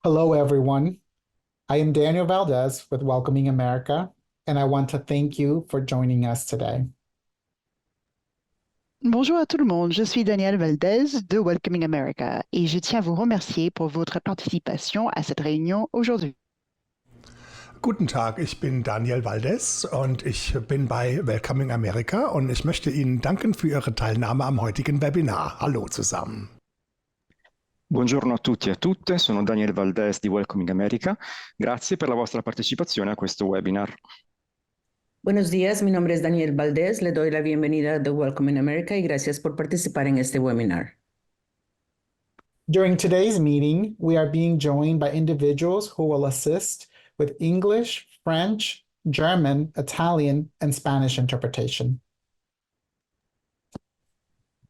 Hello, everyone. I am Daniel Valdez with Welcoming America, and I want to thank you for joining us today. Bonjour à tout le monde, je suis Danielle Valdez de Welcoming America et je tiens à vous remercier pour votre participation à cette réunion aujourd'hui. Guten Tag, ich bin Daniel Valdez und ich bin bei Welcoming America und ich möchte Ihnen danken für Ihre Teilnahme am heutigen Webinar. Hallo zusammen. Buongiorno a tutti e a tutte, sono Daniel Valdez di Welcoming America. Grazie per la vostra partecipazione a questo webinar. Buenos días, mi nombre es Daniel Valdez. Le doy la bienvenida a The Welcoming America y gracias por participar en este webinar. During today's meeting, we are being joined by individuals who will assist with English, French, German, Italian, and Spanish interpretation.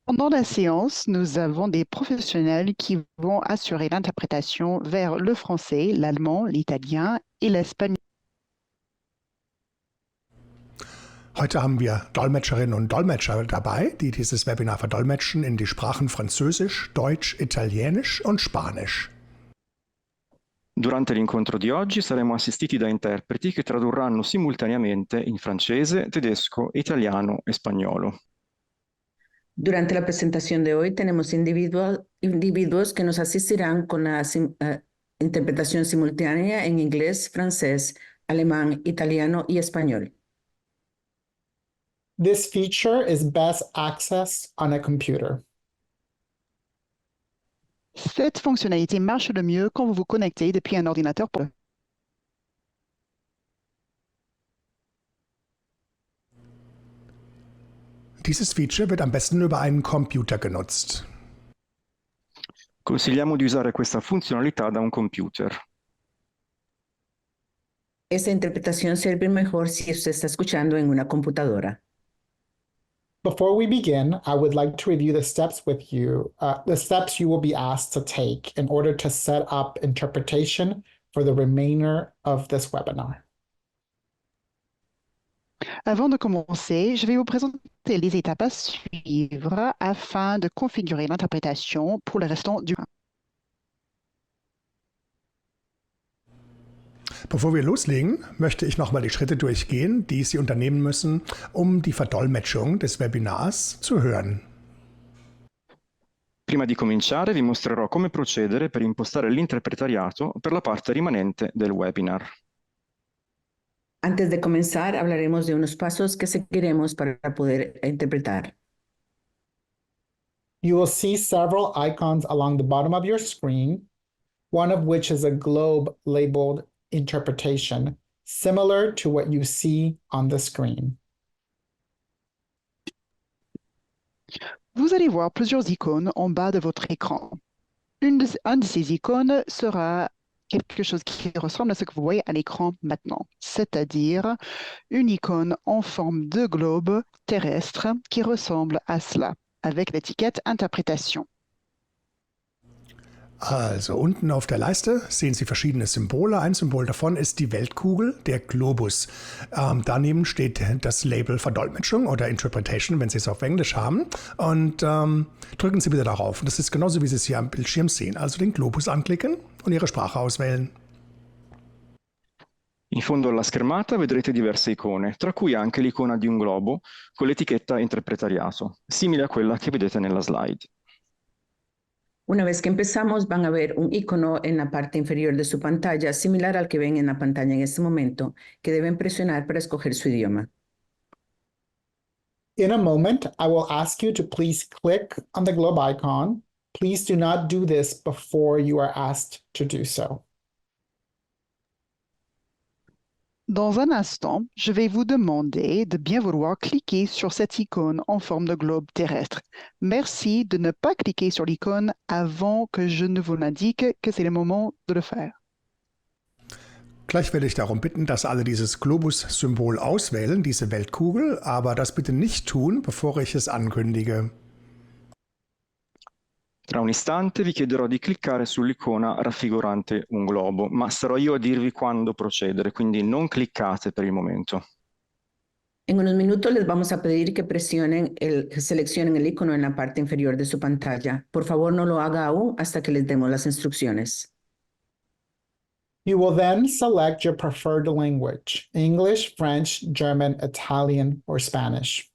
Pendant la séance, nous avons des professionnels qui vont assurer l'interprétation vers le français, l'allemand, l'italien et l'espagnol. Heute haben wir Dolmetscherinnen und Dolmetscher dabei, die dieses Webinar verdolmetschen in die Sprachen Französisch, Deutsch, Italienisch und Spanisch. Durante l'incontro di oggi saremo assistiti da interpreti che tradurranno simultaneamente in francese, tedesco, italiano e spagnolo. Durante la presentación de hoy tenemos individuos que nos asistirán con la interpretación simultánea en inglés, francés, alemán, italiano y español. This feature is best accessed on a computer. Cette fonctionnalité marche le mieux quand vous vous connectez depuis un ordinateur. Dieses Feature wird am besten über einen Computer genutzt. Consigliamo di usare questa funzionalità da un computer. Esta interpretación sirve mejor si usted está escuchando en una computadora. Before we begin, I would like to review the steps with you, the steps you will be asked to take in order to set up interpretation for the remainder of this webinar. Avant de commencer, je vais vous présenter les étapes à suivre afin de configurer l'interprétation pour le restant du. Bevor wir loslegen, möchte ich nochmal die Schritte durchgehen, die Sie unternehmen müssen, um die Verdolmetschung des Webinars zu hören. Prima di cominciare vi mostrerò come procedere per impostare l'interpretariato per la parte rimanente del webinar. Antes de comenzar, hablaremos de unos pasos que seguiremos para poder interpretar. You will see several icons along the bottom of your screen, one of which is a globe labeled interpretation, similar to what you see on the screen. Vous allez voir plusieurs icônes en bas de votre écran. Un de ces icônes sera quelque chose qui ressemble à ce que vous voyez à l'écran maintenant, c'est-à-dire une icône en forme de globe terrestre qui ressemble à cela, avec l'étiquette Interprétation. Also unten auf der Leiste sehen Sie verschiedene Symbole. Ein Symbol davon ist die Weltkugel, der Globus. Daneben steht das Label Verdolmetschung oder Interpretation, wenn Sie es auf Englisch haben. Und drücken Sie bitte darauf. Das ist genauso, wie Sie es hier am Bildschirm sehen. Also den Globus anklicken und Ihre Sprache auswählen. In fondo alla schermata vedrete diverse icone, tra cui anche l'icona di un globo con l'etichetta Interpretariato, simile a quella che vedete nella slide. Una vez que empezamos, van a ver un icono en la parte inferior de su pantalla, similar al que ven en la pantalla en este momento, que deben presionar para escoger su idioma. In a moment, I will ask you to please click on the globe icon. Please do not do this before you are asked to do so. Dans un instant, je vais vous demander de bien vouloir cliquer sur cette icône en forme de globe terrestre. Merci de ne pas cliquer sur l'icône avant que je ne vous indique que c'est le moment de le faire. Gleich werde ich darum bitten, dass alle dieses Globus-Symbol auswählen, diese Weltkugel, aber das bitte nicht tun, bevor ich es ankündige. Tra un istante vi chiederò di cliccare sull'icona raffigurante un globo, ma sarò io a dirvi quando procedere, quindi non cliccate per il momento. En unos minutos les vamos a pedir que seleccionen el icono en la parte inferior de su pantalla. Por favor, no lo haga aún hasta que les demos las instrucciones. You will then select your preferred language: English, French, German, Italian, or Spanish.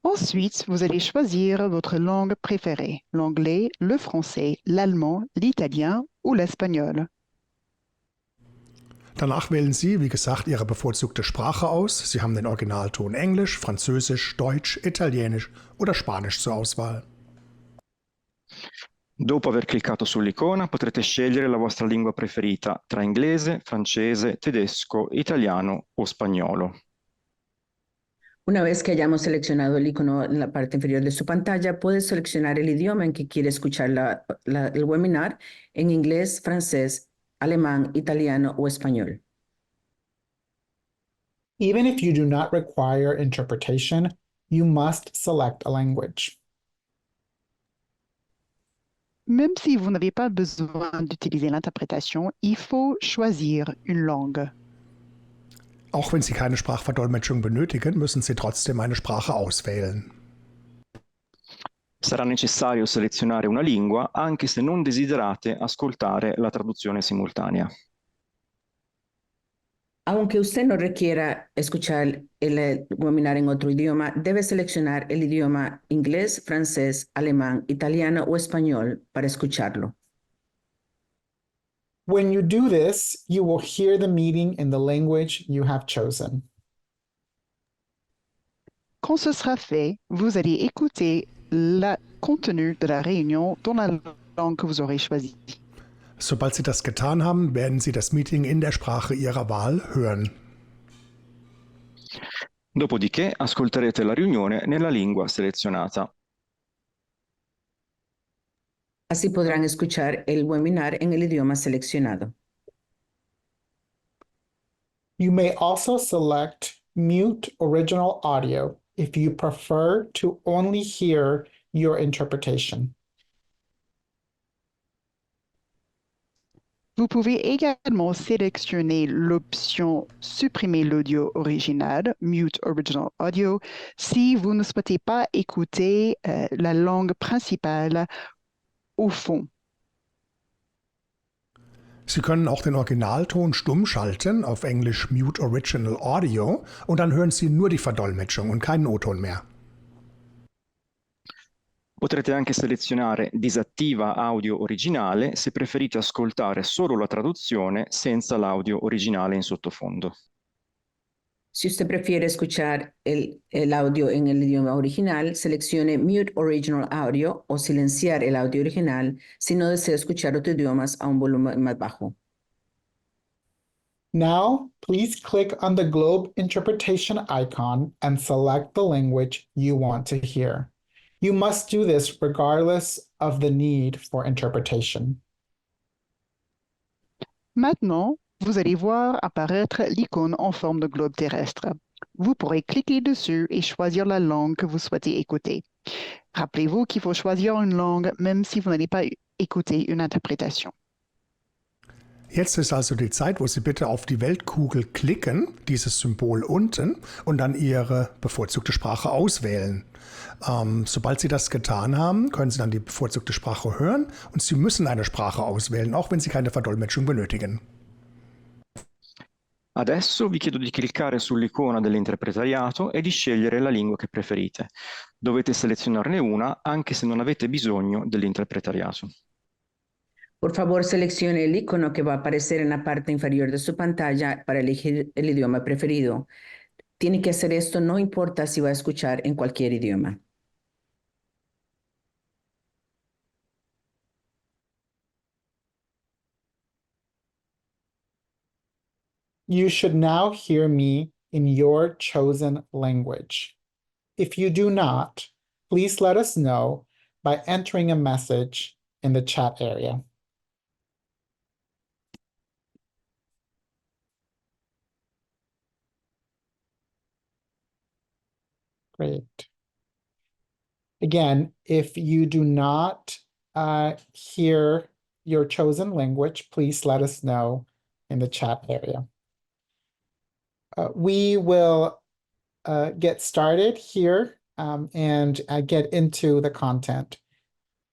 Ensuite, vous allez choisir votre langue préférée, l'anglais, le français, l'allemand, l'italien ou l'espagnol. Danach wählen Sie, wie gesagt, Ihre bevorzugte Sprache aus. Sie haben den Originalton Englisch, Französisch, Deutsch, Italienisch oder Spanisch zur Auswahl. Dopo aver cliccato sull'icona potrete scegliere la vostra lingua preferita tra inglese, francese, tedesco, italiano o spagnolo. Una vez que hayamos seleccionado el icono en la parte inferior de su pantalla, puede seleccionar el idioma en que quiere escuchar el webinar en inglés, francés, alemán, italiano o español. Even if you do not require interpretation, you must select a language. Même si vous n'avez pas besoin d'utiliser l'interprétation, il faut choisir une langue. Auch wenn Sie keine Sprachverdolmetschung benötigen, müssen Sie trotzdem eine Sprache auswählen. Sarà necessario selezionare una lingua anche se non desiderate ascoltare la traduzione simultanea. Aunque usted no requiera escuchar el webinar en otro idioma, debe seleccionar el idioma inglés, francés, alemán, italiano o español para escucharlo. When you do this, you will hear the meeting in the language you have chosen. Quand ce sera fait, vous allez écouter le contenu de la réunion dans la langue que vous aurez choisie. Sobald Sie das getan haben, werden Sie das Meeting in der Sprache Ihrer Wahl hören. Dopodiché ascolterete la riunione nella lingua selezionata. Así podrán escuchar el webinar en el idioma seleccionado. You may also select mute original audio if you prefer to only hear your interpretation. Vous pouvez également sélectionner l'option Supprimer l'audio original, Mute Original Audio, si vous ne souhaitez pas écouter la langue principale au fond. Sie können auch den Originalton stumm schalten, auf Englisch Mute Original Audio, und dann hören Sie nur die Verdolmetschung und keinen O-Ton mehr. Potrete anche selezionare disattiva audio originale se preferite ascoltare solo la traduzione senza l'audio originale in sottofondo. Si usted prefiere escuchar el audio en el idioma original, seleccione Mute Original Audio o silenciar el audio original si no desea escuchar otros idiomas a un volumen más bajo. Now, please click on the globe interpretation icon and select the language you want to hear. You must do this regardless of the need for interpretation. Maintenant, vous allez voir apparaître l'icône en forme de globe terrestre. Vous pourrez cliquer dessus et choisir la langue que vous souhaitez écouter. Rappelez-vous qu'il faut choisir une langue même si vous n'allez pas écouter une interprétation. Jetzt ist also die Zeit, wo Sie bitte auf die Weltkugel klicken, dieses Symbol unten, und dann Ihre bevorzugte Sprache auswählen. Sobald Sie das getan haben, können Sie dann die bevorzugte Sprache hören und Sie müssen eine Sprache auswählen, auch wenn Sie keine Verdolmetschung benötigen. Adesso vi chiedo di cliccare sull'icona dell'interpretariato e di scegliere la lingua che preferite. Dovete selezionarne una anche se non avete bisogno dell'interpretariato. Por favor, seleccione el icono que va a aparecer en la parte inferior de su pantalla para elegir el idioma preferido. Tiene que hacer esto, no importa si va a escuchar en cualquier idioma. You should now hear me in your chosen language. If you do not, please let us know by entering a message in the chat area. Great. Again, if you do not hear your chosen language, please let us know in the chat area. We will get started here and get into the content.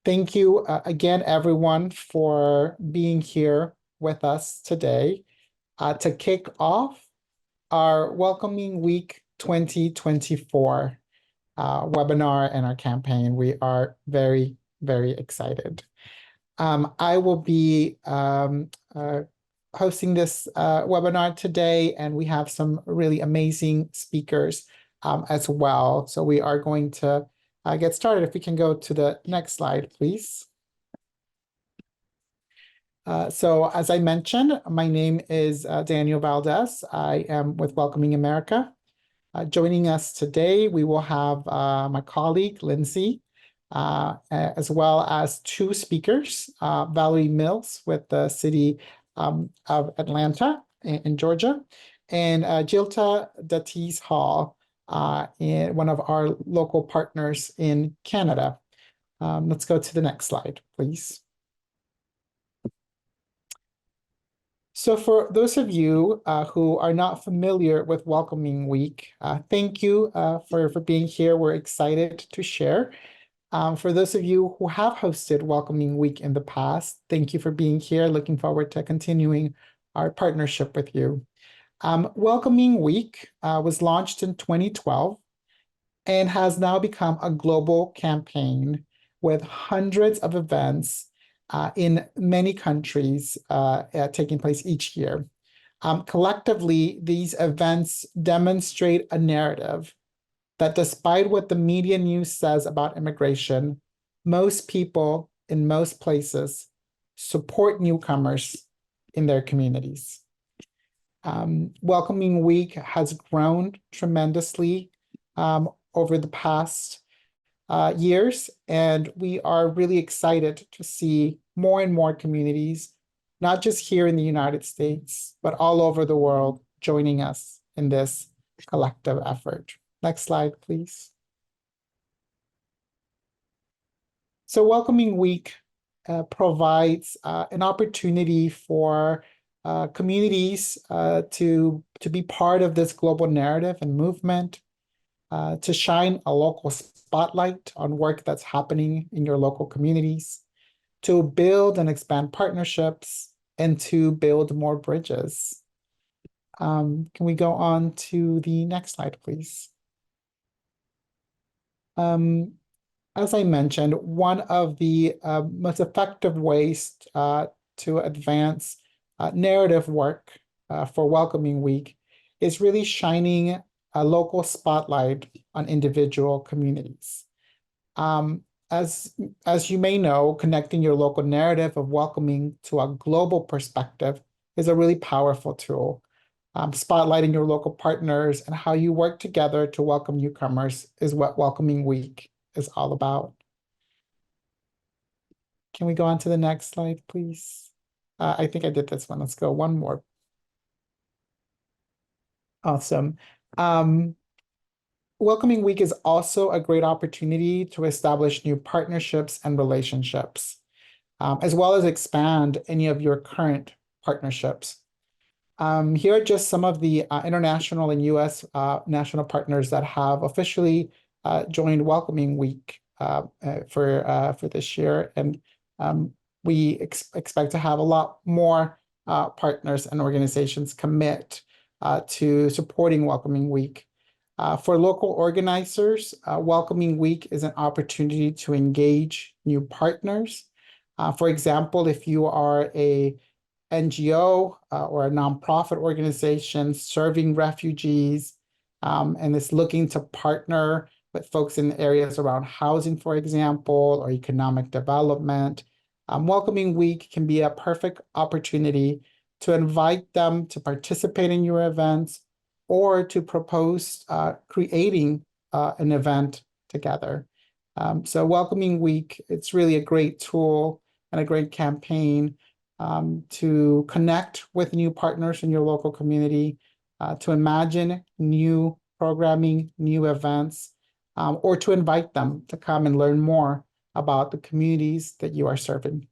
Thank you again, everyone, for being here with us today to kick off our Welcoming Week 2024 webinar and our campaign. We are very, very excited. I will be hosting this webinar today, and we have some really amazing speakers as well. So we are going to get started. If we can go to the next slide, please. So as I mentioned, my name is Daniel Valdez. I am with Welcoming America. Joining us today, we will have my colleague, Lindsay, as well as two speakers, Valerie Mills with the city of Atlanta in Georgia, and Dieulita Datus-Hall, one of our local partners in Canada. Let's go to the next slide, please. So for those of you who are not familiar with Welcoming Week, thank you for being here. We're excited to share. For those of you who have hosted Welcoming Week in the past, thank you for being here. Looking forward to continuing our partnership with you. Welcoming Week was launched in 2012 and has now become a global campaign with hundreds of events in many countries taking place each year. Collectively, these events demonstrate a narrative that despite what the media news says about immigration, most people in most places support newcomers in their communities. Welcoming Week has grown tremendously over the past years, and we are really excited to see more and more communities, not just here in the United States, but all over the world joining us in this collective effort. Next slide, please. So Welcoming Week provides an opportunity for communities to be part of this global narrative and movement, to shine a local spotlight on work that's happening in your local communities, to build and expand partnerships, and to build more bridges. Can we go on to the next slide, please? As I mentioned, one of the most effective ways to advance narrative work for Welcoming Week is really shining a local spotlight on individual communities. As you may know, connecting your local narrative of welcoming to a global perspective is a really powerful tool. Spotlighting your local partners and how you work together to welcome newcomers is what Welcoming Week is all about. Can we go on to the next slide, please? I think I did this one. Let's go one more. Awesome. Welcoming Week is also a great opportunity to establish new partnerships and relationships, as well as expand any of your current partnerships. Here are just some of the international and US national partners that have officially joined Welcoming Week for this year. And we expect to have a lot more partners and organizations commit to supporting Welcoming Week. For local organizers, Welcoming Week is an opportunity to engage new partners. For example, if you are a NGO or a nonprofit organization serving refugees and is looking to partner with folks in areas around housing, for example, or economic development, Welcoming Week can be a perfect opportunity to invite them to participate in your events or to propose creating an event together. So Welcoming Week, it's really a great tool and a great campaign to connect with new partners in your local community, to imagine new programming, new events, or to invite them to come and learn more about the communities that you are serving.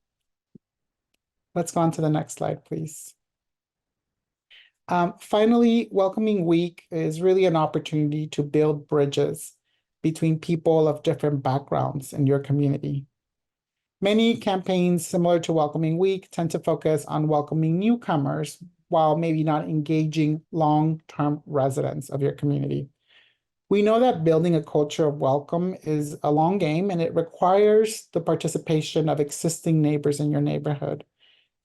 Let's go on to the next slide, please. Finally, Welcoming Week is really an opportunity to build bridges between people of different backgrounds in your community. Many campaigns similar to Welcoming Week tend to focus on welcoming newcomers while maybe not engaging long-term residents of your community. We know that building a culture of welcome is a long game, and it requires the participation of existing neighbors in your neighborhood.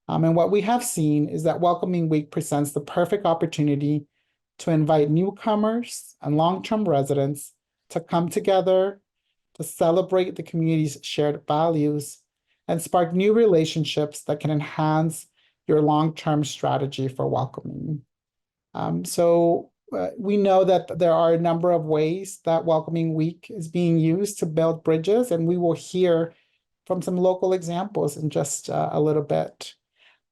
And what we have seen is that Welcoming Week presents the perfect opportunity to invite newcomers and long-term residents to come together, to celebrate the community's shared values, and spark new relationships that can enhance your long-term strategy for welcoming. We know that there are a number of ways that Welcoming Week is being used to build bridges, and we will hear from some local examples in just a little bit.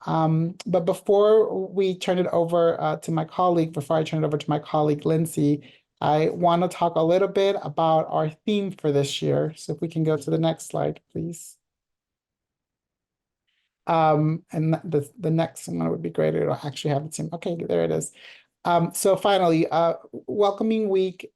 But before we turn it over to my colleague, before I turn it over to my colleague, Lindsay, I want to talk a little bit about our theme for this year. So if we can go to the next slide, please. And the next one would be great. It'll actually have the team. Okay, there it is. So finally, Welcoming Week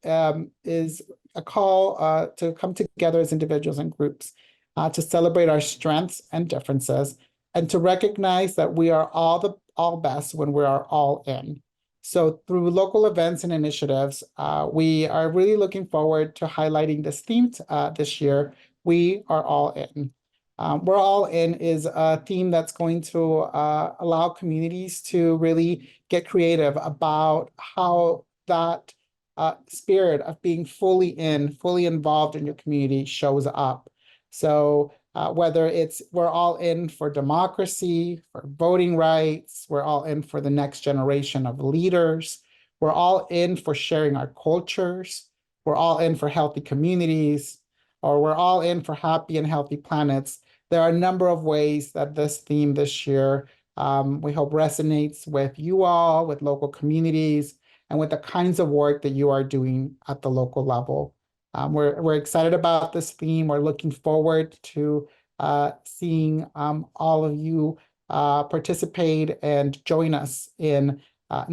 is a call to come together as individuals and groups to celebrate our strengths and differences, and to recognize that we are all best when we are all in. So through local events and initiatives, we are really looking forward to highlighting this theme this year. We are all in. We're all in is a theme that's going to allow communities to really get creative about how that spirit of being fully involved in your community shows up. So whether it's we're all in for democracy, for voting rights, we're all in for the next generation of leaders, we're all in for sharing our cultures, we're all in for healthy communities, or we're all in for happy and healthy planets. There are a number of ways that this theme this year, we hope resonates with you all, with local communities, and with the kinds of work that you are doing at the local level. We're excited about this theme. We're looking forward to seeing all of you participate and join us in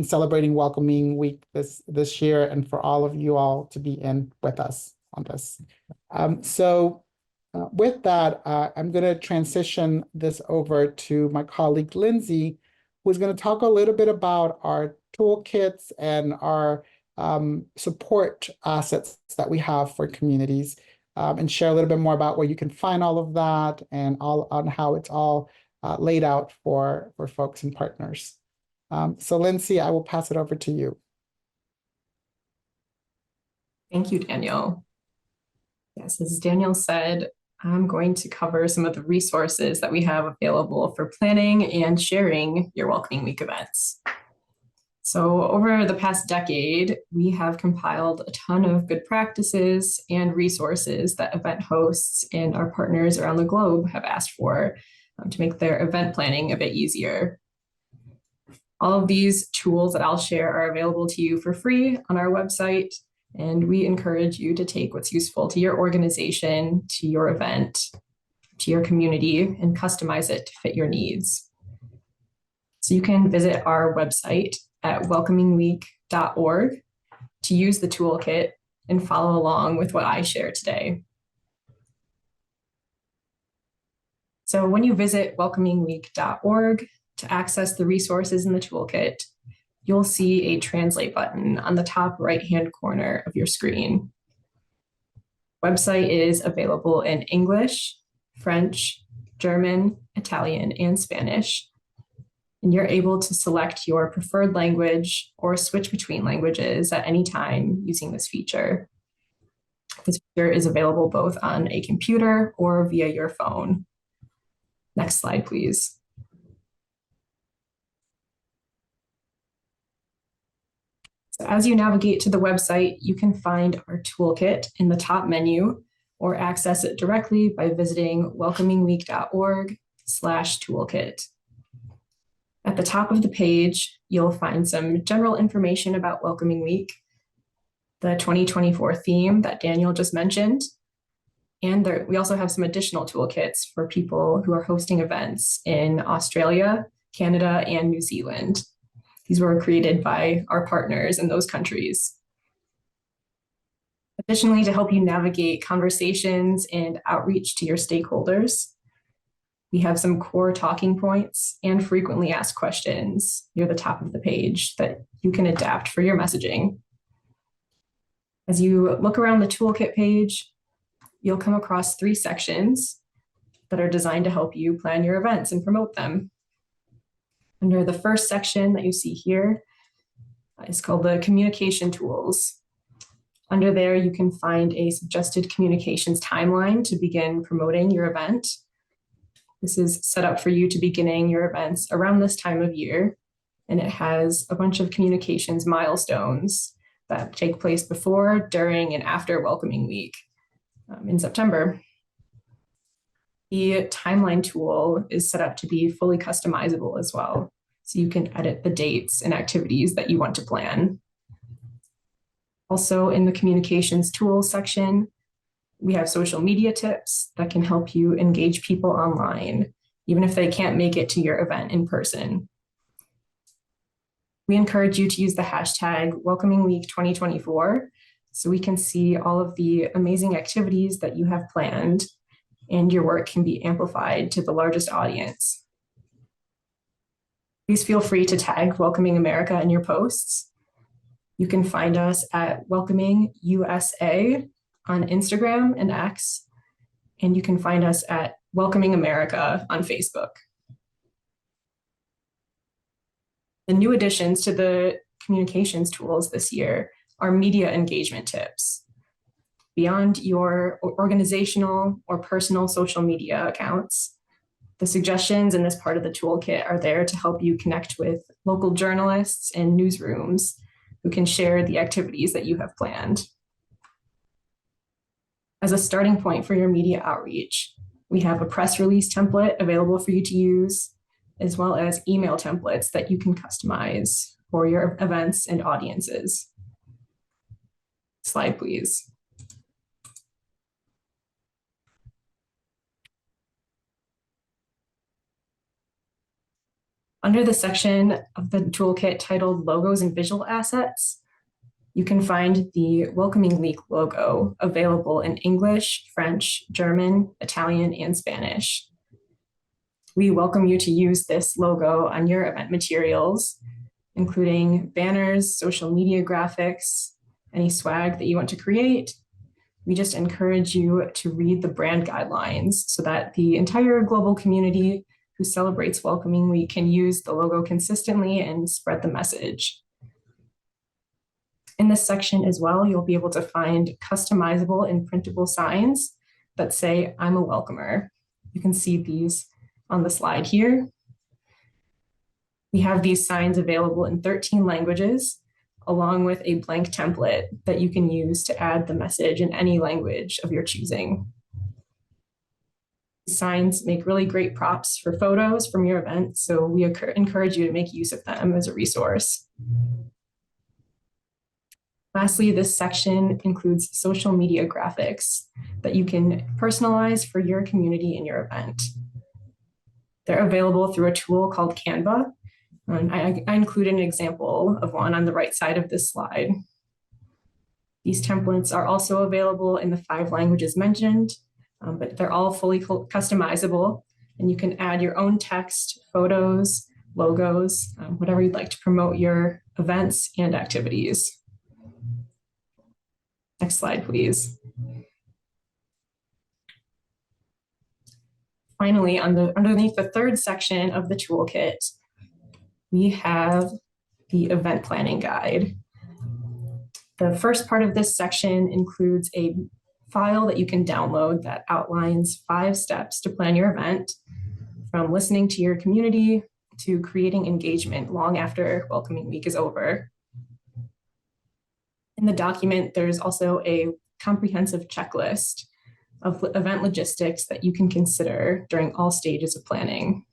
celebrating Welcoming Week this year, and for all of you all to be in with us on this. With that, I'm going to transition this over to my colleague, Lindsay, who's going to talk a little bit about our toolkits and our support assets that we have for communities, and share a little bit more about where you can find all of that and all on how it's all laid out for folks and partners. So Lindsay, I will pass it over to you. Thank you, Daniel. Yes, as Daniel said, I'm going to cover some of the resources that we have available for planning and sharing your Welcoming Week events. So over the past decade, we have compiled a ton of good practices and resources that event hosts and our partners around the globe have asked for to make their event planning a bit easier. All of these tools that I'll share are available to you for free on our website, and we encourage you to take what's useful to your organization, to your event, to your community, and customize it to fit your needs. So you can visit our website at welcomingweek.org to use the toolkit and follow along with what I share today. So when you visit welcomingweek.org to access the resources in the toolkit, you'll see a translate button on the top right-hand corner of your screen. Website is available in English, French, German, Italian, and Spanish. And you're able to select your preferred language or switch between languages at any time using this feature. This feature is available both on a computer or via your phone. Next slide, please. So as you navigate to the website, you can find our toolkit in the top menu or access it directly by visiting welcomingweek.org/toolkit. At the top of the page, you'll find some general information about Welcoming Week, the 2024 theme that Daniel just mentioned, and we also have some additional toolkits for people who are hosting events in Australia, Canada, and New Zealand. These were created by our partners in those countries. Additionally, to help you navigate conversations and outreach to your stakeholders, We have some core talking points and frequently asked questions near the top of the page that you can adapt for your messaging. As you look around the toolkit page, you'll come across 3 sections that are designed to help you plan your events and promote them. Under the first section that you see here is called the communication tools. Under there, you can find a suggested communications timeline to begin promoting your event. This is set up for you to beginning your events around this time of year, and it has a bunch of communications milestones that take place before, during, and after Welcoming Week in September. The timeline tool is set up to be fully customizable as well, so you can edit the dates and activities that you want to plan. Also, in the communications tools section, we have social media tips that can help you engage people online, even if they can't make it to your event in person. We encourage you to use the hashtag Welcoming Week 2024 so we can see all of the amazing activities that you have planned and your work can be amplified to the largest audience. Please feel free to tag Welcoming America in your posts. You can find us at Welcoming USA on Instagram and X, and you can find us at Welcoming America on Facebook. The new additions to the communications tools this year are media engagement tips. Beyond your organizational or personal social media accounts, the suggestions in this part of the toolkit are there to help you connect with local journalists and newsrooms who can share the activities that you have planned. As a starting point for your media outreach, we have a press release template available for you to use, as well as email templates that you can customize for your events and audiences. Slide, please. Under the section of the toolkit titled Logos and Visual Assets, you can find the Welcoming Week logo available in English, French, German, Italian, and Spanish. We welcome you to use this logo on your event materials, including banners, social media graphics, any swag that you want to create. We just encourage you to read the brand guidelines so that the entire global community who celebrates Welcoming Week can use the logo consistently and spread the message. In this section as well, you'll be able to find customizable and printable signs that say, "I'm a welcomer." You can see these on the slide here. We have these signs available in 13 languages, along with a blank template that you can use to add the message in any language of your choosing. Signs make really great props for photos from your event, so we encourage you to make use of them as a resource. Lastly, this section includes social media graphics that you can personalize for your community and your event. They're available through a tool called Canva. I included an example of one on the right side of this slide. These templates are also available in the 5 languages mentioned, but they're all fully customizable, and you can add your own text, photos, logos, whatever you'd like to promote your events and activities. Next slide, please. Finally, underneath the 3rd section of the toolkit, we have the event planning guide. The first part of this section includes a file that you can download that outlines 5 steps to plan your event, from listening to your community to creating engagement long after Welcoming Week is over. In the document, there's also a comprehensive checklist of event logistics that you can consider during all stages of planning.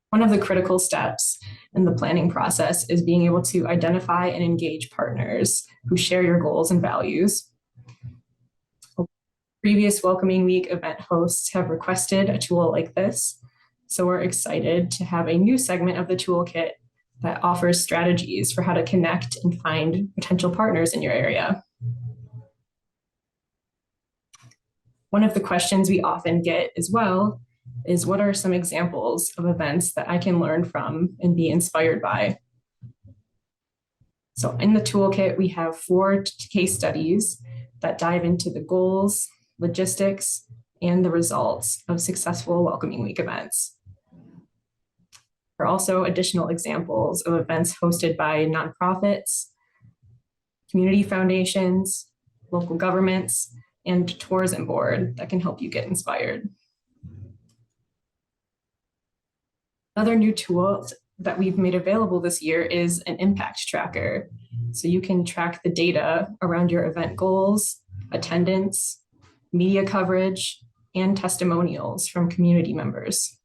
One of the critical steps in the planning process is being able to identify and engage partners who share your goals and values. Previous Welcoming Week event hosts have requested a tool like this, so we're excited to have a new segment of the toolkit that offers strategies for how to connect and find potential partners in your area. One of the questions we often get as well is, what are some examples of events that I can learn from and be inspired by? So in the toolkit, we have 4 case studies that dive into the goals, logistics, and the results of successful Welcoming Week events. There are also additional examples of events hosted by nonprofits, community foundations, local governments, and tourism board that can help you get inspired. Another new tool that we've made available this year is an impact tracker. So you can track the data around your event goals, attendance, media coverage, and testimonials from community members.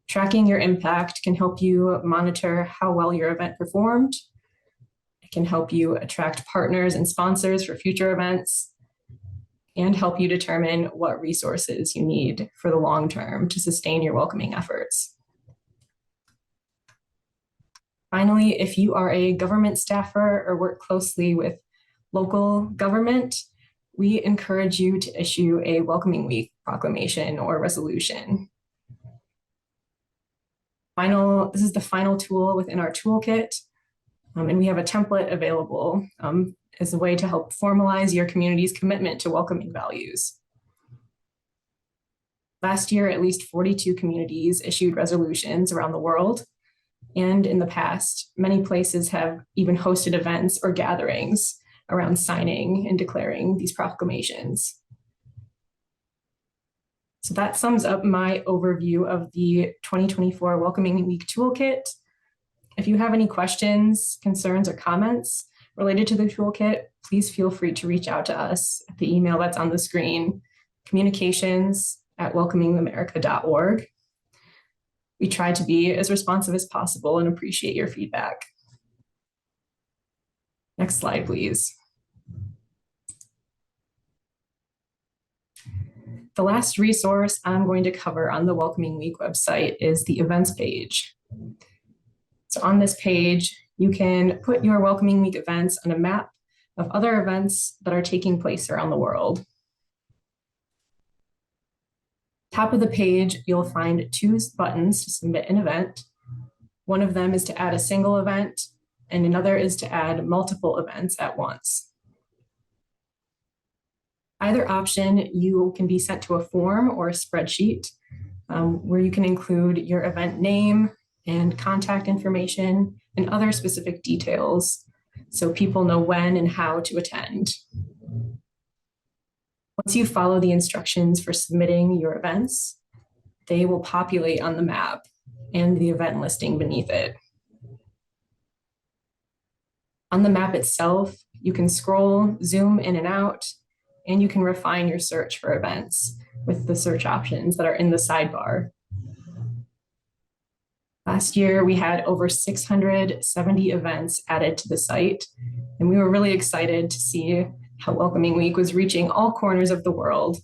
Tracking your impact can help you monitor how well your event performed. It can help you attract partners and sponsors for future events, and help you determine what resources you need for the long term to sustain your welcoming efforts. Finally, if you are a government staffer or work closely with local government, we encourage you to issue a Welcoming Week proclamation or resolution. This is the final tool within our toolkit, and we have a template available as a way to help formalize your community's commitment to welcoming values. Last year, at least 42 communities issued resolutions around the world. And in the past, many places have even hosted events or gatherings around signing and declaring these proclamations. So that sums up my overview of the 2024 Welcoming Week Toolkit. If you have any questions, concerns, or comments related to the toolkit, please feel free to reach out to us at the email that's on the screen, communications@welcomingamerica.org. We try to be as responsive as possible and appreciate your feedback. Next slide, please. The last resource I'm going to cover on the Welcoming Week website is the events page. So on this page, you can put your Welcoming Week events on a map of other events that are taking place around the world. Top of the page, you'll find 2 buttons to submit an event. One of them is to add a single event, and another is to add multiple events at once. Either option, you can be sent to a form or a spreadsheet where you can include your event name and contact information and other specific details so people know when and how to attend. Once you follow the instructions for submitting your events, they will populate on the map and the event listing beneath it. On the map itself, you can scroll, zoom in and out, and you can refine your search for events with the search options that are in the sidebar. Last year, we had over 670 events added to the site, and we were really excited to see how Welcoming Week was reaching all corners of the world.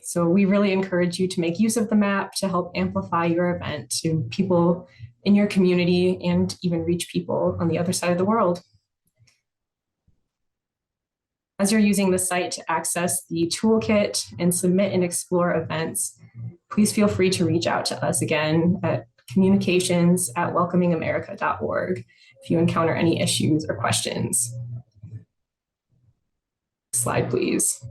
So we really encourage you to make use of the map to help amplify your event to people in your community and even reach people on the other side of the world. As you're using the site to access the toolkit and submit and explore events, please feel free to reach out to us again at communications@welcomingamerica.org if you encounter any issues or questions. Slide, please.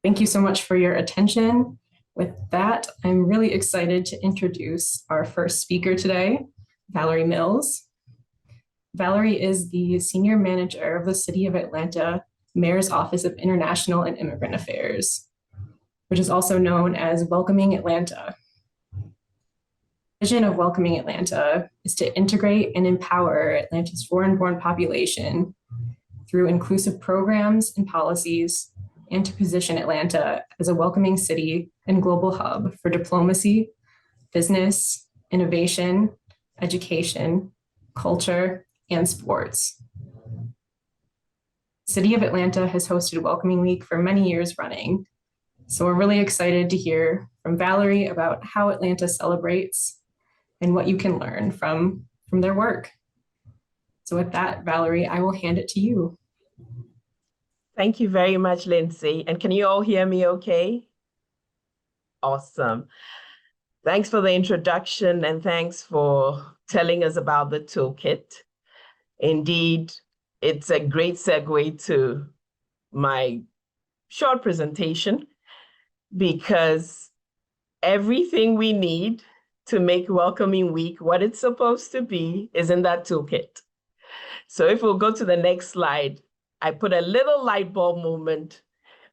Thank you so much for your attention. With that, I'm really excited to introduce our first speaker today, Valerie Mills. Valerie is the Senior Manager of the City of Atlanta Mayor's Office of International and Immigrant Affairs, which is also known as Welcoming Atlanta. The vision of Welcoming Atlanta is to integrate and empower Atlanta's foreign-born population through inclusive programs and policies, and to position Atlanta as a welcoming city and global hub for diplomacy, business, innovation, education, culture, and sports. The City of Atlanta has hosted Welcoming Week for many years running, so we're really excited to hear from Valerie about how Atlanta celebrates and what you can learn from their work. So with that, Valerie, I will hand it to you. Thank you very much, Lindsay. And can you all hear me okay? Awesome. Thanks for the introduction and thanks for telling us about the toolkit. Indeed, it's a great segue to my short presentation because everything we need to make Welcoming Week what it's supposed to be is in that toolkit. So if we'll go to the next slide, I put a little light bulb moment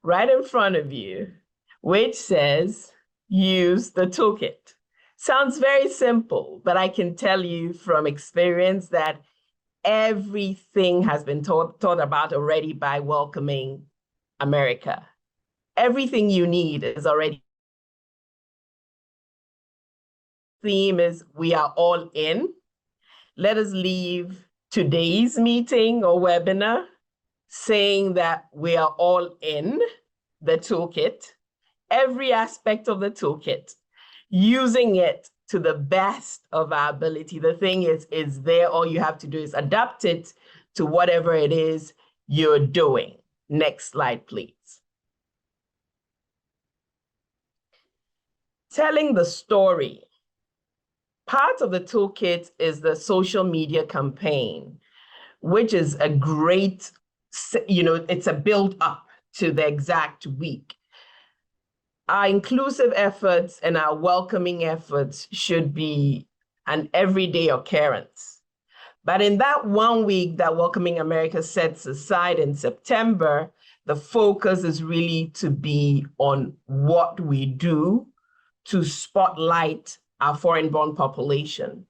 right in front of you, which says, use the toolkit. Sounds very simple, but I can tell you from experience that everything has been taught about already by Welcoming America. Everything you need is already. Theme is we are all in. Let us leave today's meeting or webinar saying that we are all in the toolkit, every aspect of the toolkit, using it to the best of our ability. The thing is there, all you have to do is adapt it to whatever it is you're doing. Next slide, please. Telling the story. Part of the toolkit is the social media campaign, which is a great, it's a build up to the exact week. Our inclusive efforts and our welcoming efforts should be an everyday occurrence. But in that 1 week that Welcoming America sets aside in September, the focus is really to be on what we do to spotlight our foreign-born population.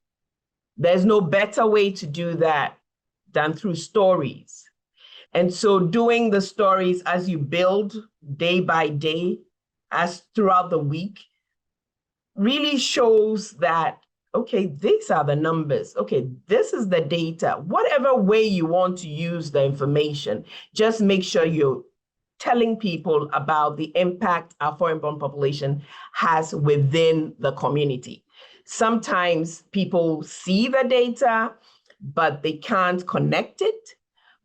There's no better way to do that than through stories. And so doing the stories as you build day by day, as throughout the week, really shows that, okay, these are the numbers. Okay, this is the data. Whatever way you want to use the information, just make sure you're telling people about the impact our foreign-born population has within the community. Sometimes people see the data, but they can't connect it.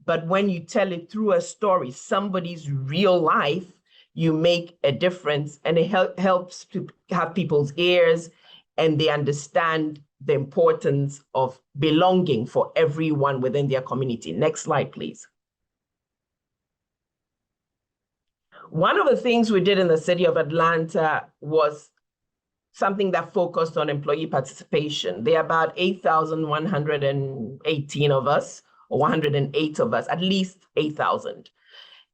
But when you tell it through a story, somebody's real life, you make a difference, and it helps to have people's ears and they understand the importance of belonging for everyone within their community. Next slide, please. One of the things we did in the city of Atlanta was something that focused on employee participation. There are about 8,118 of us, or 108 of us, at least 8,000.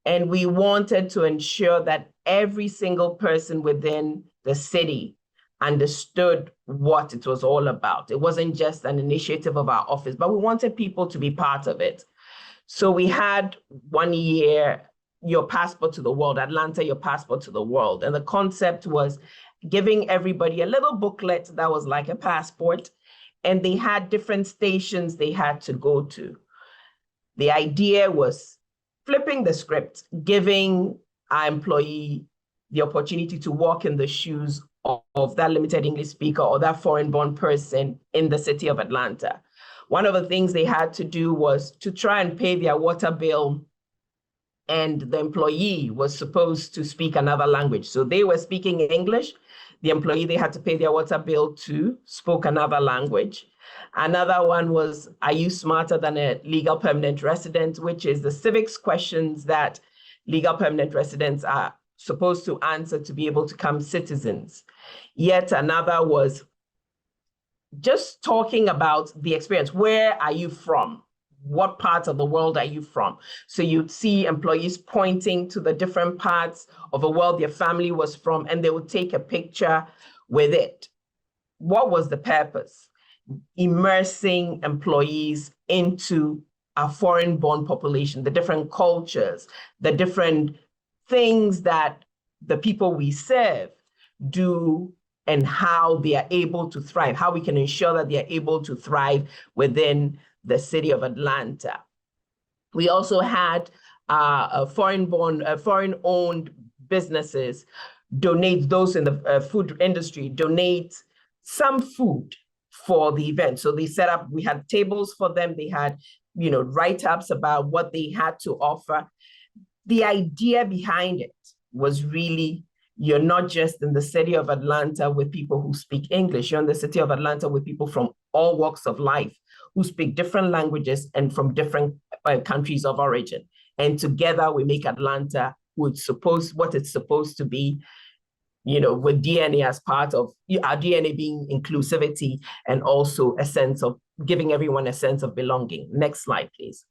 And we wanted to ensure that every single person within the city understood what it was all about. It wasn't just an initiative of our office, but we wanted people to be part of it. So we had 1 year, Your Passport to the World, Atlanta, Your Passport to the World. And the concept was giving everybody a little booklet that was like a passport, and they had different stations they had to go to. The idea was flipping the script, giving our employee the opportunity to walk in the shoes of that limited English speaker or that foreign-born person in the city of Atlanta. One of the things they had to do was to try and pay their water bill, and the employee was supposed to speak another language. So they were speaking English. The employee they had to pay their water bill to spoke another language. Another one was, are you smarter than a legal permanent resident, which is the civics questions that legal permanent residents are supposed to answer to be able to become citizens. Yet another was just talking about the experience. Where are you from? What part of the world are you from? So you'd see employees pointing to the different parts of the world their family was from, and they would take a picture with it. What was the purpose? Immersing employees into our foreign-born population, the different cultures, the different things that the people we serve do, and how they are able to thrive, how we can ensure that they are able to thrive within the city of Atlanta. We also had foreign-owned businesses donate, those in the food industry, donate some food for the event. So they set up, we had tables for them. They had, write-ups about what they had to offer. the idea behind it was really, you're not just in the city of Atlanta with people who speak English, you're in the city of Atlanta with people from all walks of life who speak different languages and from different countries of origin. And together we make Atlanta what it's supposed to be, with DNA as part of our DNA being inclusivity and also a sense of giving everyone a sense of belonging. Next slide, please.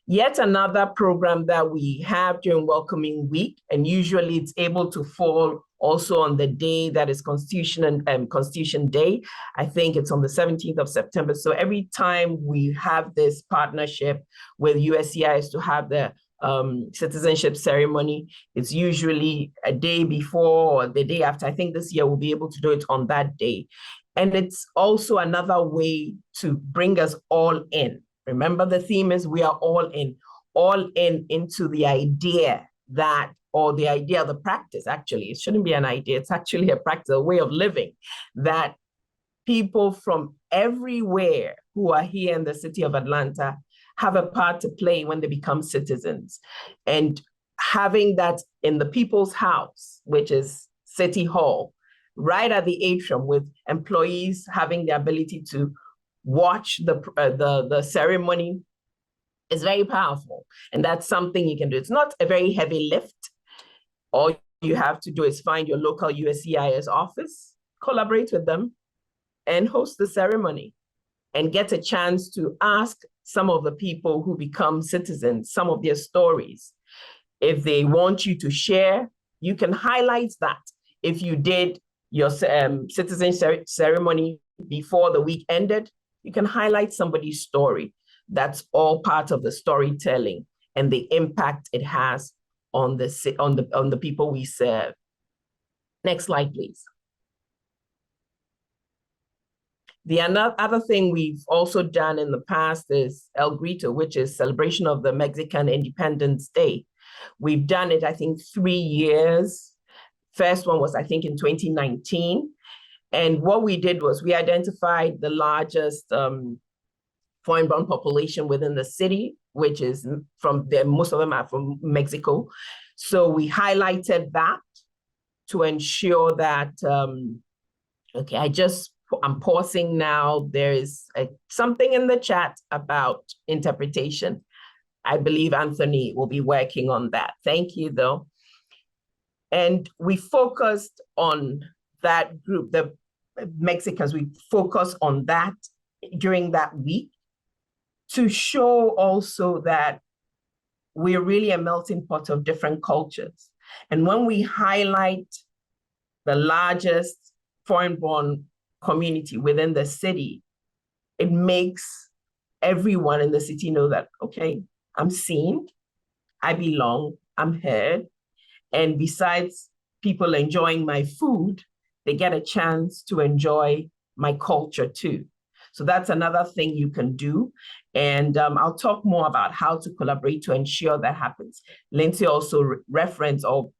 Yet another program that we have during Welcoming Week, and usually it's able to fall also on the day that is Constitution Day. I think it's on the 17th of September. So every time we have this partnership with USCIS to have the citizenship ceremony, it's usually a day before or the day after. I think this year we'll be able to do it on that day. And it's also another way to bring us all in. Remember, the theme is we are all in into the idea that, or the idea, the practice, actually, it shouldn't be an idea, it's actually a practice, a way of living, that people from everywhere who are here in the city of Atlanta have a part to play when they become citizens. And having that in the people's house, which is City Hall, right at the atrium, with employees having the ability to watch the ceremony, is very powerful. And that's something you can do. It's not a very heavy lift. All you have to do is find your local USCIS office, collaborate with them, and host the ceremony, and get a chance to ask some of the people who become citizens some of their stories. If they want you to share, you can highlight that. If you did your citizen ceremony before the week ended, you can highlight somebody's story. That's all part of the storytelling and the impact it has on the people we serve. Next slide, please. The other thing we've also done in the past is El Grito, which is celebration of the Mexican Independence Day. We've done it, I think, 3 years. First one was, I think, in 2019. And what we did was we identified the largest foreign-born population within the city, which is most of them are from Mexico. So we highlighted that to ensure that, okay, I'm pausing now. There is something in the chat about interpretation. I believe Anthony will be working on that. Thank you, though. And we focused on that group, the Mexicans, we focused on that during that week to show also that we're really a melting pot of different cultures. And when we highlight the largest foreign-born community within the city, it makes everyone in the city know that, okay, I'm seen, I belong, I'm heard. And besides people enjoying my food, they get a chance to enjoy my culture too. So that's another thing you can do. And I'll talk more about how to collaborate to ensure that happens. Lindsay also referenced or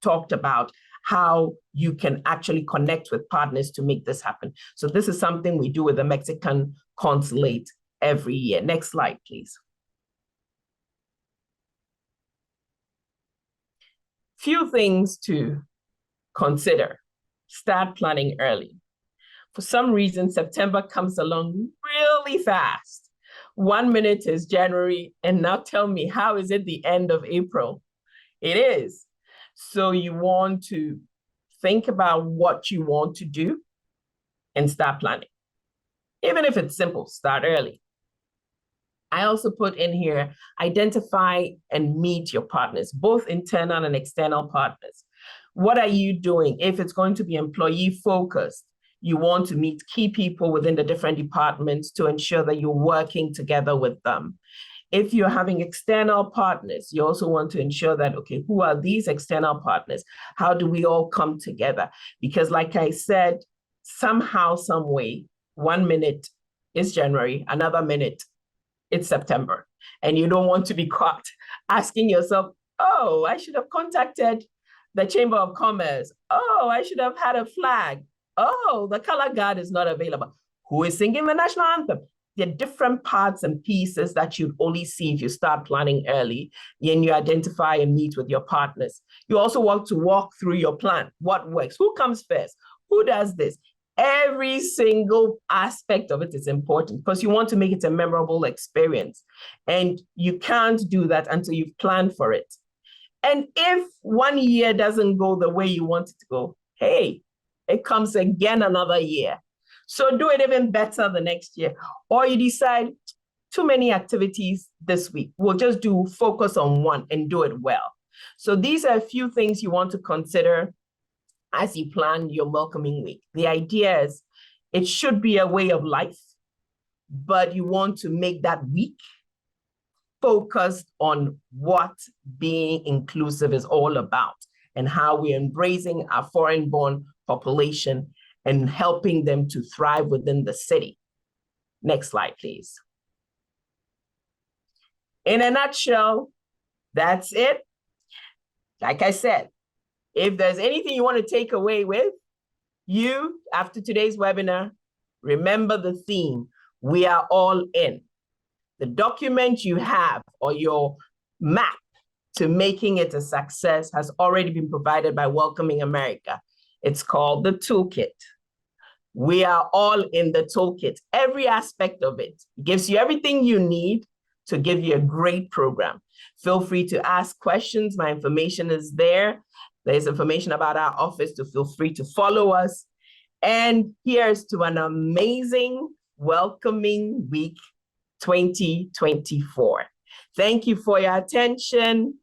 talked about how you can actually connect with partners to make this happen. So this is something we do with the Mexican consulate every year. Next slide, please. Few things to consider. Start planning early. For some reason, September comes along really fast. 1 minute is January, and now tell me, how is it the end of April? It is. So you want to think about what you want to do and start planning. Even if it's simple, start early. I also put in here, identify and meet your partners, both internal and external partners. What are you doing? If it's going to be employee focused, you want to meet key people within the different departments to ensure that you're working together with them. If you're having external partners, you also want to ensure that, okay, who are these external partners? How do we all come together? Because like I said, somehow, some way, 1 minute is January, another minute, it's September. And you don't want to be caught asking yourself, oh, I should have contacted the Chamber of Commerce. Oh, I should have had a flag. Oh, the color guard is not available. Who is singing the national anthem? there are different parts and pieces that you'd only see if you start planning early and you identify and meet with your partners. You also want to walk through your plan. What works? Who comes first? Who does this? Every single aspect of it is important because you want to make it a memorable experience. And you can't do that until you've planned for it. And if 1 year doesn't go the way you want it to go, hey, it comes again another year. So do it even better the next year. Or you decide too many activities this week. We'll just focus on one and do it well. So these are a few things you want to consider as you plan your welcoming week. The idea is it should be a way of life, but you want to make that week focused on what being inclusive is all about and how we're embracing our foreign-born population and helping them to thrive within the city. Next slide, please. In a nutshell, that's it. Like I said, if there's anything you want to take away with you after today's webinar, remember the theme, we are all in. The document you have or your map to making it a success has already been provided by Welcoming America. It's called the toolkit. We are all in the toolkit. Every aspect of it gives you everything you need to give you a great program. Feel free to ask questions. My information is there. There's information about our office to feel free to follow us. And here's to an amazing welcoming week 2024. Thank you for your attention.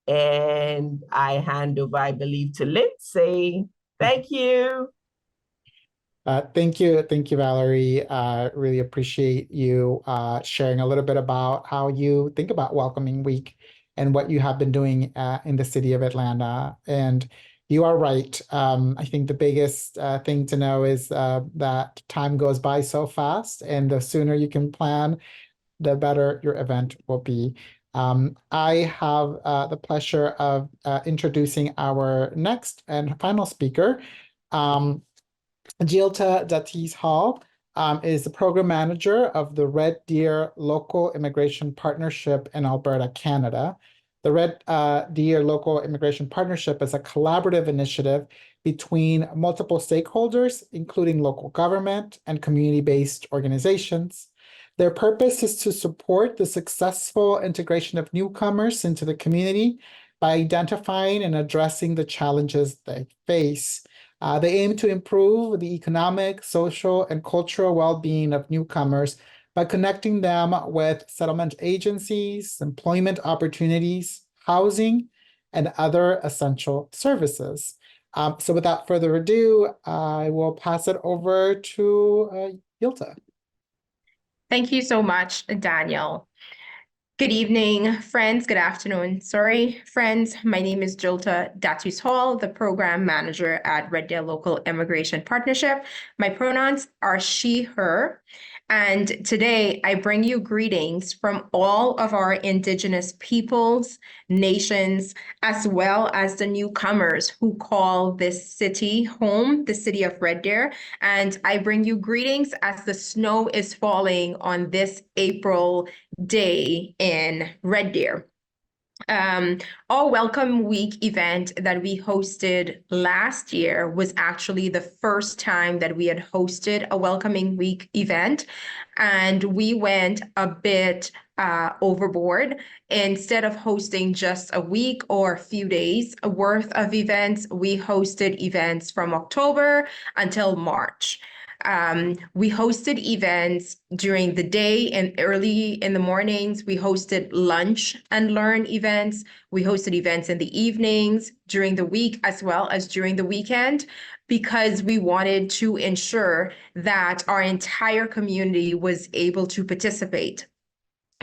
And I hand over, I believe, to Lindsay. Thank you. Thank you, Valerie. Really appreciate you sharing a little bit about how you think about Welcoming Week and what you have been doing in the city of Atlanta. And you are right. I think the biggest thing to know is that time goes by so fast, and the sooner you can plan, the better your event will be. I have the pleasure of introducing our next and final speaker. Dieulita Datus-Hall is the program manager of the Red Deer Local Immigration Partnership in Alberta, Canada. The Red Deer Local Immigration Partnership is a collaborative initiative between multiple stakeholders, including local government and community-based organizations. Their purpose is to support the successful integration of newcomers into the community by identifying and addressing the challenges they face. They aim to improve the economic, social, and cultural well-being of newcomers by connecting them with settlement agencies, employment opportunities, housing, and other essential services. So without further ado, I will pass it over to Dieulita. Thank you so much, Daniel. Good evening, friends. Good afternoon. Sorry, friends. My name is Dieulita Datus-Hall, the program manager at Red Deer Local Immigration Partnership. My pronouns are she, her. And today I bring you greetings from all of our Indigenous peoples, nations, as well as the newcomers who call this city home, the city of Red Deer. And I bring you greetings as the snow is falling on this April day in Red Deer. Our Welcome Week event that we hosted last year was actually the first time that we had hosted a Welcoming Week event, and we went a bit overboard. Instead of hosting just a week or a few days worth of events, we hosted events from October until March. We hosted events during the day and early in the mornings. We hosted lunch and learn events. We hosted events in the evenings, during the week, as well as during the weekend, because we wanted to ensure that our entire community was able to participate.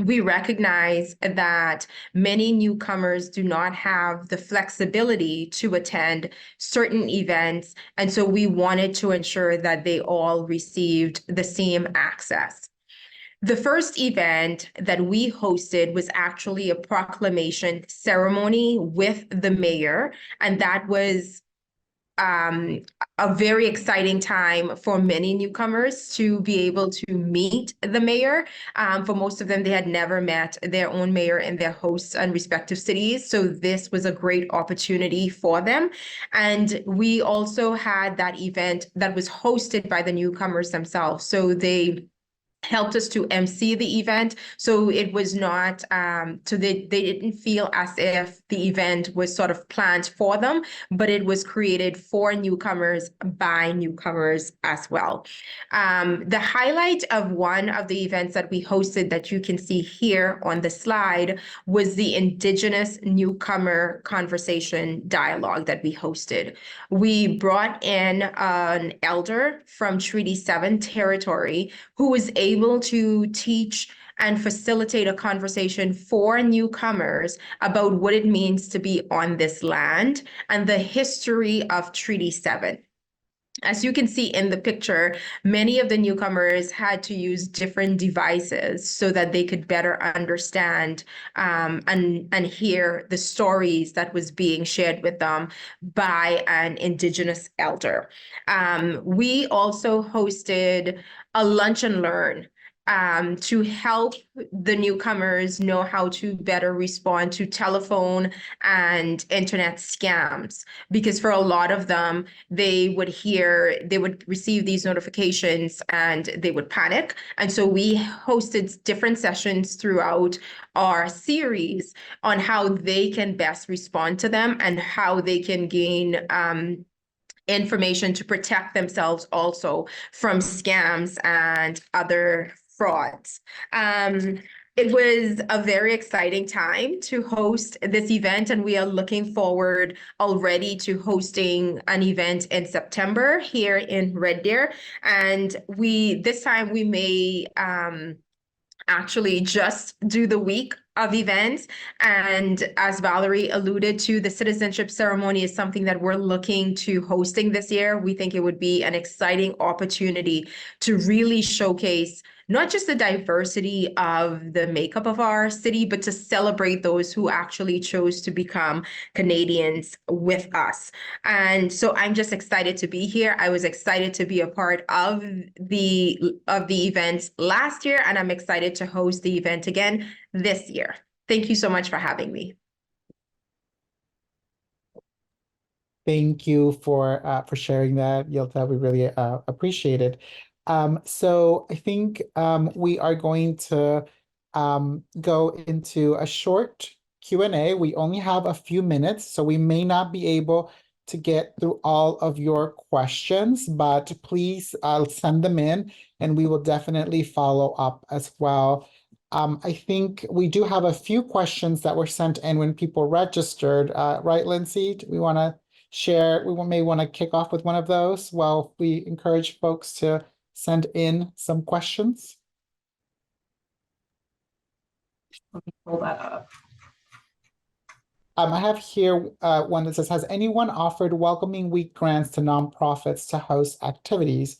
We recognize that many newcomers do not have the flexibility to attend certain events, and so we wanted to ensure that they all received the same access. The first event that we hosted was actually a proclamation ceremony with the mayor, and that was a a very exciting time for many newcomers to be able to meet the mayor. For most of them, they had never met their own mayor in their host and respective cities. So this was a great opportunity for them. And we also had that event that was hosted by the newcomers themselves. So they helped us to MC the event. So it was not, so they didn't feel as if the event was sort of planned for them, but it was created for newcomers by newcomers as well. The highlight of one of the events that we hosted that you can see here on the slide was the Indigenous Newcomer Conversation Dialogue that we hosted. We brought in an elder from Treaty 7 territory who was able to teach and facilitate a conversation for newcomers about what it means to be on this land and the history of Treaty 7. As you can see in the picture, many of the newcomers had to use different devices so that they could better understand and hear the stories that was being shared with them by an Indigenous elder. We also hosted a lunch and learn to help the newcomers know how to better respond to telephone and internet scams. Because for a lot of them, they would receive these notifications and they would panic. And so we hosted different sessions throughout our series on how they can best respond to them and how they can gain information to protect themselves also from scams and other frauds. It was a very exciting time to host this event, and we are looking forward already to hosting an event in September here in Red Deer. And this time we may actually just do the week of events. And as Valerie alluded to, the citizenship ceremony is something that we're looking to hosting this year. We think it would be an exciting opportunity to really showcase not just the diversity of the makeup of our city, but to celebrate those who actually chose to become Canadians with us. And so I'm just excited to be here. I was excited to be a part of the events last year, and I'm excited to host the event again this year. Thank you so much for having me. Thank you for sharing that, Dieulita. We really appreciate it. So I think we are going to go into a short Q&A. We only have a few minutes, so we may not be able to get through all of your questions, but please send them in and we will definitely follow up as well. I think we do have a few questions that were sent in when people registered, right, Lindsay? Do we want to share? We may want to kick off with one of those while we encourage folks to send in some questions. Let me pull that up. I have here one that says, has anyone offered welcoming week grants to nonprofits to host activities?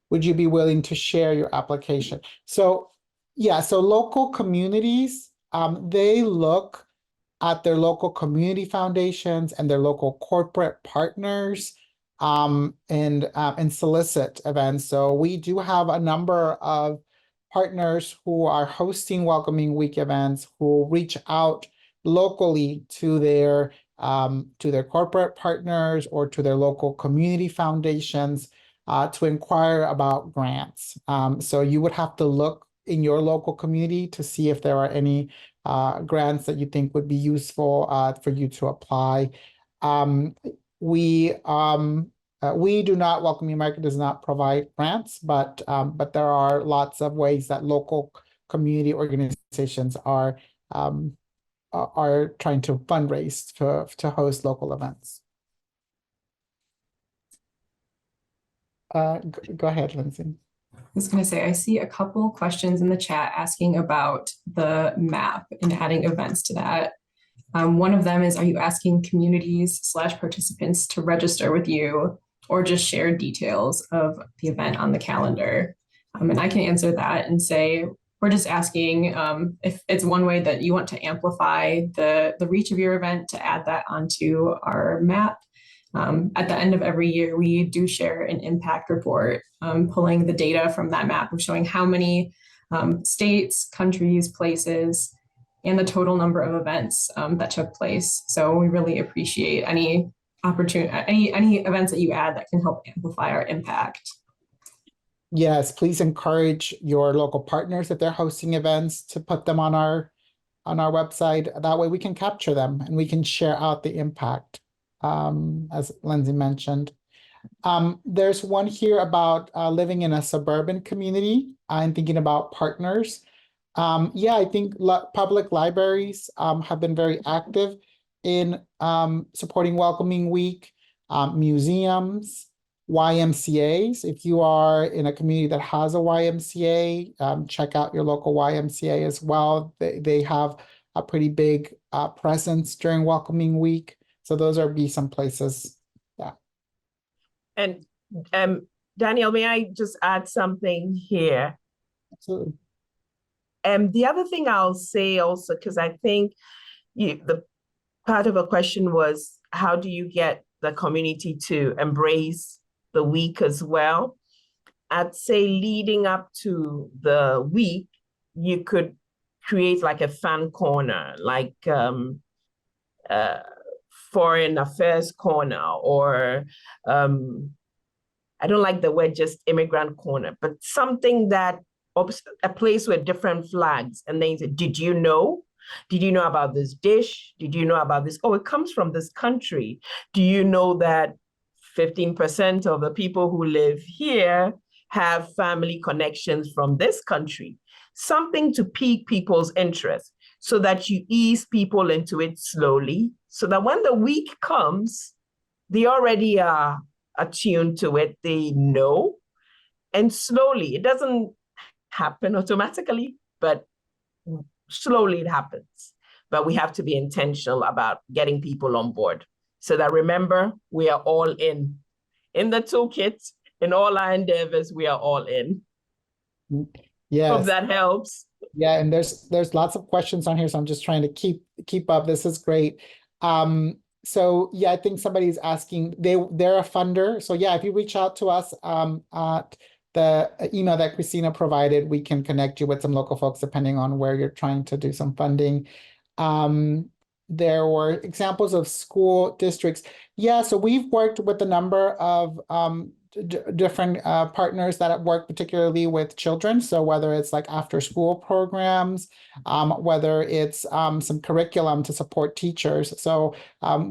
Would you be willing to share your application? So yeah, so local communities, they look at their local community foundations and their local corporate partners and solicit events. So we do have a number of partners who are hosting welcoming week events who reach out locally to their corporate partners or to their local community foundations to inquire about grants. So you would have to look in your local community to see if there are any grants that you think would be useful for you to apply. We do not, Welcoming America does not provide grants, but there are lots of ways that local community organizations are trying to fundraise to host local events. Go ahead, Lindsay. I was going to say, I see a couple questions in the chat asking about the map and adding events to that. One of them is, are you asking communities/participants to register with you or just share details of the event on the calendar? And I can answer that and say, we're just asking if it's one way that you want to amplify the reach of your event to add that onto our map. At the end of every year, we do share an impact report, pulling the data from that map of showing how many states, countries, places, and the total number of events that took place. So we really appreciate any opportunity, any events that you add that can help amplify our impact. Yes, please encourage your local partners if they're hosting events to put them on our website. That way we can capture them and we can share out the impact, as Lindsay mentioned. There's one here about living in a suburban community and thinking about partners. Yeah, I think public libraries have been very active in supporting Welcoming Week, museums, YMCAs. If you are in a community that has a YMCA, check out your local YMCA as well. They have a pretty big presence during Welcoming Week. So those be some places. Yeah. And Daniel, may I just add something here? Absolutely. The other thing I'll say also, because I think the part of a question was, how do you get the community to embrace the week as well? I'd say leading up to the week, you could create like a fan corner, like foreign affairs corner, or I don't like the word just immigrant corner, but something that, a place with different flags. And then you say, did you know? Did you know about this dish? Did you know about this? Oh, it comes from this country. Do you know that 15% of the people who live here have family connections from this country? Something to pique people's interest so that you ease people into it slowly, so that when the week comes, they already are attuned to it, they know, and slowly, it doesn't happen automatically, but slowly it happens. But we have to be intentional about getting people on board, so that, remember, we are all in the toolkit, in all our endeavors, we are all in. Yes. Hope that helps. Yeah, and there's lots of questions on here, so I'm just trying to keep up. This is great. So yeah, I think somebody's asking, they're a funder. So yeah, if you reach out to us at the email that Christina provided, we can connect you with some local folks depending on where you're trying to do some funding. There were examples of school districts. Yeah, so we've worked with a number of different partners that work particularly with children. So whether it's like after school programs, whether it's some curriculum to support teachers. So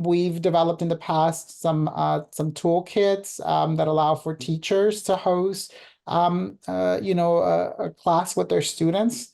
we've developed in the past some toolkits that allow for teachers to host a class with their students.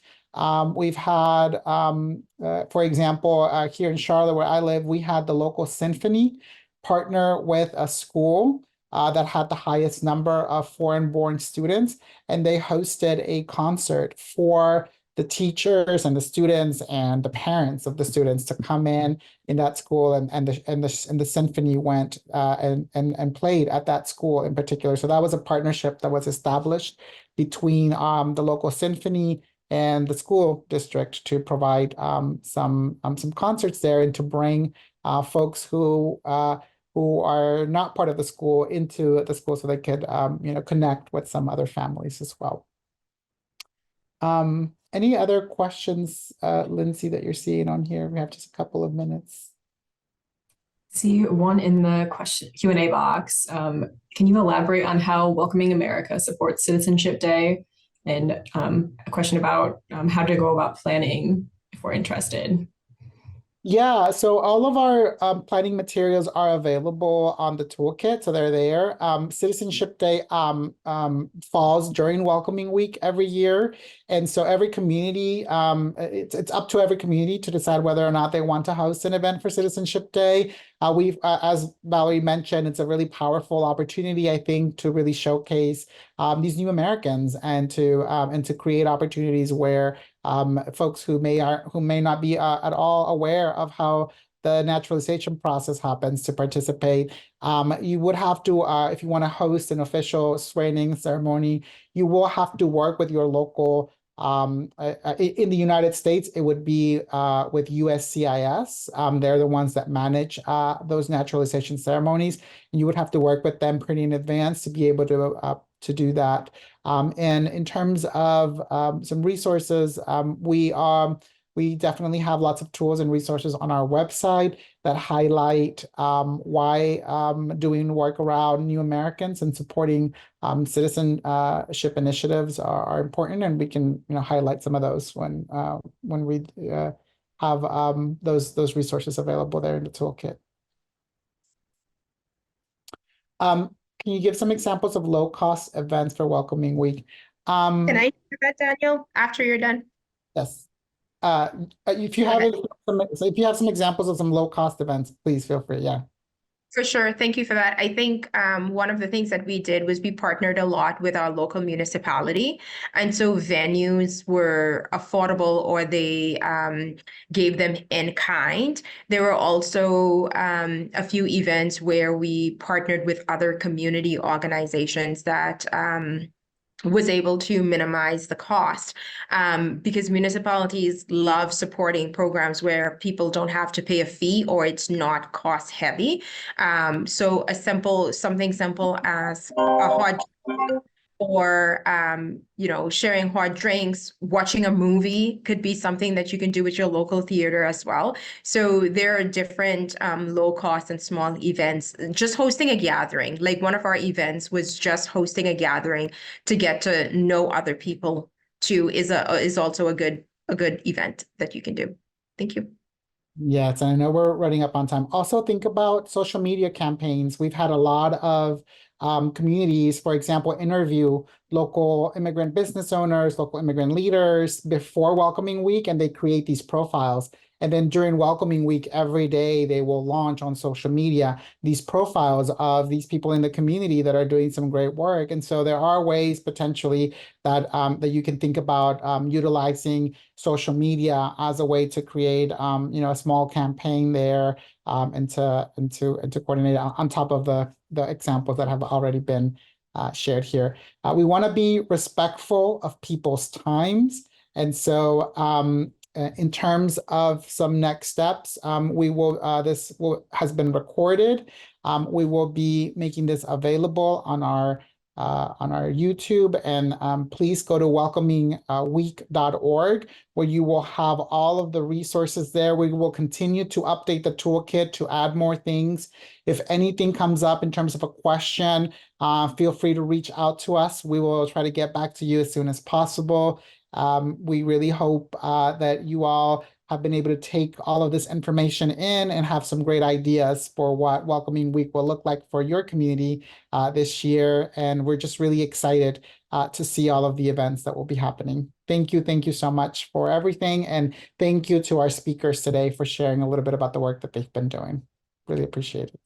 We've had, for example, here in Charlotte, where I live, we had the local symphony partner with a school that had the highest number of foreign-born students, and they hosted a concert for the teachers and the students and the parents of the students to come in that school, and the symphony went and played at that school in particular. So that was a partnership that was established between the local symphony and the school district to provide some concerts there, and to bring folks who are not part of the school into the school, so they could connect with some other families as well. Any other questions, Lindsay, that you're seeing on here? We have just a couple of minutes. See one in the Q&A box. Can you elaborate on how Welcoming America supports Citizenship Day? And a question about how to go about planning if we're interested. Yeah, so all of our planning materials are available on the toolkit, so they're there. Citizenship Day falls during Welcoming Week every year, and so every community, it's up to every community to decide whether or not they want to host an event for Citizenship Day. As Valerie mentioned, it's a really powerful opportunity, I think, to really showcase these new Americans and to create opportunities where folks who may not be at all aware of how the naturalization process happens to participate. You would have to, if you want to host an official swearing-in ceremony, you will have to work with your local In the United States, it would be with USCIS. They're the ones that manage those naturalization ceremonies. You would have to work with them pretty in advance to be able to do that. And in terms of some resources, we definitely have lots of tools and resources on our website that highlight why doing work around new Americans and supporting citizenship initiatives are important, and we can highlight some of those when we have those resources available there in the toolkit. Can you give some examples of low-cost events for Welcoming Week? Can I do that, Daniel, after you're done? Yes. If you have some examples of some low-cost events, please feel free. Yeah. For sure. Thank you for that. I think one of the things that we did was we partnered a lot with our local municipality. And so venues were affordable, or they gave them in kind. There were also a few events where we partnered with other community organizations that was able to minimize the cost, because municipalities love supporting programs where people don't have to pay a fee or it's not cost heavy. So something simple as a hot or sharing hot drinks, watching a movie could be something that you can do with your local theater as well. So there are different low cost and small events. Just hosting a gathering, like one of our events was just hosting a gathering to get to know other people too, is also a good event that you can do. Thank you. Yes, and I know we're running up on time. Also, think about social media campaigns. We've had a lot of communities, for example, interview local immigrant business owners, local immigrant leaders before Welcoming Week, and they create these profiles. And then during Welcoming Week, every day they will launch on social media these profiles of these people in the community that are doing some great work. And so there are ways potentially that that you can think about utilizing social media as a way to create a small campaign there, and to coordinate on top of the examples that have already been shared here. We want to be respectful of people's times, and so in terms of some next steps, this has been recorded. We will be making this available on our YouTube, and please go to welcomingweek.org, where you will have all of the resources there. We will continue to update the toolkit to add more things. If anything comes up in terms of a question, feel free to reach out to us. We will try to get back to you as soon as possible. We really hope that you all have been able to take all of this information in and have some great ideas for what Welcoming Week will look like for your community this year. And we're just really excited to see all of the events that will be happening. Thank you. Thank you so much for everything. And thank you to our speakers today for sharing a little bit about the work that they've been doing. Really appreciate it.